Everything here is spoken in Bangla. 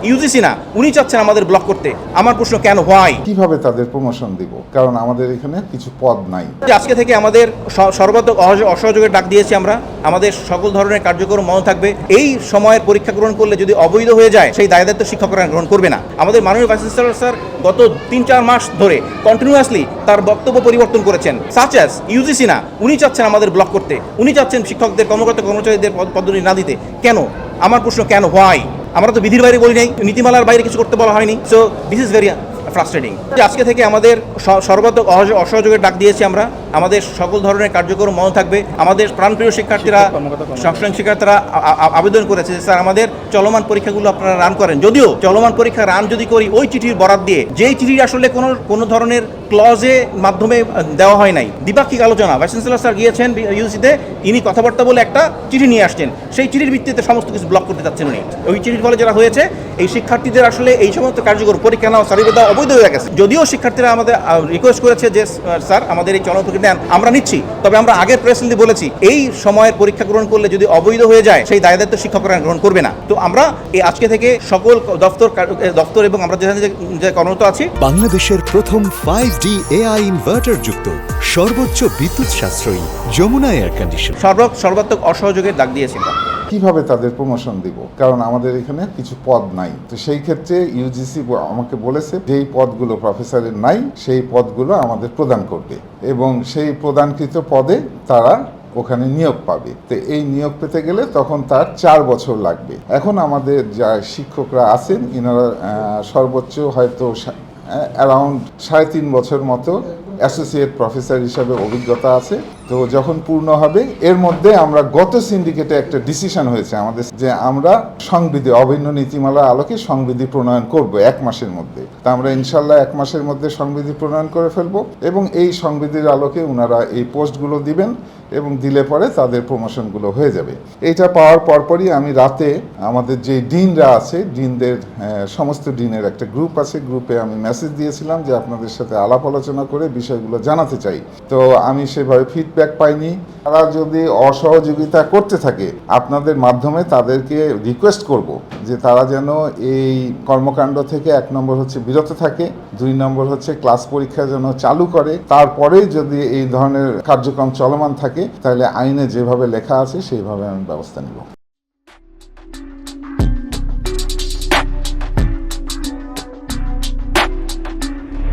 ইউজিসি না, উনি চাচ্ছেন আমাদের ব্লক করতে। আমার প্রশ্ন কেন, হোয়াই? কিভাবে তাদের প্রমোশন দিব, কারণ আমাদের এখানে কিছু পদ নাই। আজকে থেকে আমাদের সর্বাত্মক অসহযোগের ডাক দিয়েছি আমরা। আমাদের সকল ধরনের কার্যক্রম বন্ধ থাকবে। এই সময়ের পরীক্ষা গ্রহণ করলে যদি অবৈধ হয়ে যায়, সেই দায় দায়িত্ব শিক্ষকরা গ্রহণ করবে না। আমাদের মাননীয় ভাইস চ্যান্সেলর স্যার গত 3-4 মাস ধরে কন্টিনিউয়াসলি তার বক্তব্য পরিবর্তন করেছেন। সাচ অ্যাজ ইউজিসি না, উনি চাচ্ছেন আমাদের ব্লক করতে। উনি চাচ্ছেন শিক্ষকদের, কর্মচারীদের পদোন্নতি না দিতে। কেন? আমার প্রশ্ন কেন, হোয়াই? আমরা তো বিধির বাইরে বলি নাই, নীতিমালার বাইরে কিছু করতে বলা হয়নি। So this is very frustrating. আজকে থেকে আমাদের সর্বাত্মক অসহযোগের ডাক দিয়েছি আমরা। আমাদের সকল ধরনের কার্যক্রম বন্ধ থাকবে। আমাদের প্রাণপ্রিয় শিক্ষার্থীরা, সংশ্লিষ্ট শিক্ষার্থীরা আবেদন করেছে যে স্যার আমাদের চলমান পরীক্ষাগুলো আপনারা রান করেন। যদিও চলমান পরীক্ষা রান যদি করি ওই চিঠির বরাদ দিয়ে, যেই চিঠির আসলে কোনো ধরনের ক্লজে মাধ্যমে দেওয়া হয় নাই, দ্বিপাক্ষিক আলোচনা, ভাইস চ্যান্সেলর স্যার গিয়েছেন ইউজিসিতে, তিনি কথাবার্তা বলে একটা চিঠি নিয়ে আসছেন। সেই চিঠির ভিত্তিতে সমস্ত কিছু ব্লক করতে চাচ্ছেন উনি। ওই চিঠির ফলে যারা হয়েছে, এই শিক্ষার্থীদের আসলে এই সমস্ত কার্যকর পরীক্ষা নেওয়া সার্টিফিকেট দেওয়া অবৈধ হয়ে গেছে। যদিও শিক্ষার্থীরা আমাদের রিকোয়েস্ট করেছে যে স্যার আমাদের এই চলমান পরীক্ষা নেন, আমরা নিচ্ছি, তবে আমরা আগের প্রেস রিলিজে বলেছি এই সময়ের পরীক্ষা গ্রহণ করলে যদি অবৈধ হয়ে যায়, সেই দায় দায়িত্ব শিক্ষকরা গ্রহণ করবে না। তো আমরা এই আজকে থেকে সকল দপ্তর এবং আমরা যেখানে যে কর্মরত আছি, বাংলাদেশের প্রথম 5D AI ইনভার্টার যুক্ত সর্বোচ্চ বিদ্যুৎ সাশ্রয়ী যমুনা এয়ার কন্ডিশন সর্বাত্মক অসহযোগের ডাক দিয়েছি। কিভাবে তাদের প্রমোশন দিব, কারণ আমাদের এখানে কিছু পদ নাই। তো সেই ক্ষেত্রে ইউজিসি আমাকে বলেছে যেই পদগুলো প্রফেসরের নাই, সেই পদগুলো আমাদের প্রদান করবে এবং সেই প্রদানকৃত পদে তারা ওখানে নিয়োগ পাবে। তো এই নিয়োগ পেতে গেলে তখন তার 4 বছর লাগবে। এখন আমাদের যা শিক্ষকরা আছেন, ইনারা সর্বোচ্চ হয়তো অ্যারাউন্ড 3.5 বছর মতো অ্যাসোসিয়েট প্রফেসর হিসাবে অভিজ্ঞতা আছে। তো যখন পূর্ণ হবে, এর মধ্যে আমরা গত সিন্ডিকেটে একটা ডিসিশন হয়েছে আমাদের যে আমরা সংবিধি, অভিন্ন নীতিমালার আলোকে সংবিধি প্রণয়ন করব 1 মাসের মধ্যে। তা আমরা ইনশাল্লাহ 1 মাসের মধ্যে সংবিধি প্রণয়ন করে ফেলবো এবং এই সংবিধির আলোকে ওনারা এই পোস্টগুলো দিবেন এবং দিলে পরে তাদের প্রমোশনগুলো হয়ে যাবে। এইটা পাওয়ার পরপরই আমি রাতে আমাদের যে ডিনরা আছে, ডিনদের সমস্ত ডিনের একটা গ্রুপ আছে, গ্রুপে আমি মেসেজ দিয়েছিলাম যে আপনাদের সাথে আলাপ আলোচনা করে বিষয়গুলো জানাতে চাই। তো আমি সেভাবে ফিডব্যাক পাইনি। তারা যদি অসহযোগিতা করতে থাকে, আপনাদের মাধ্যমে তাদেরকে রিকোয়েস্ট করব যে তারা যেন এই কর্মকাণ্ড থেকে 1 নম্বর হচ্ছে বিরত থাকে, 2 নম্বর হচ্ছে ক্লাস পরীক্ষা যেন চালু করে। তারপরে যদি এই ধরনের কার্যক্রম চলমান থাকে, তাহলে আইনে যেভাবে লেখা আছে সেইভাবে আমি ব্যবস্থা নিব।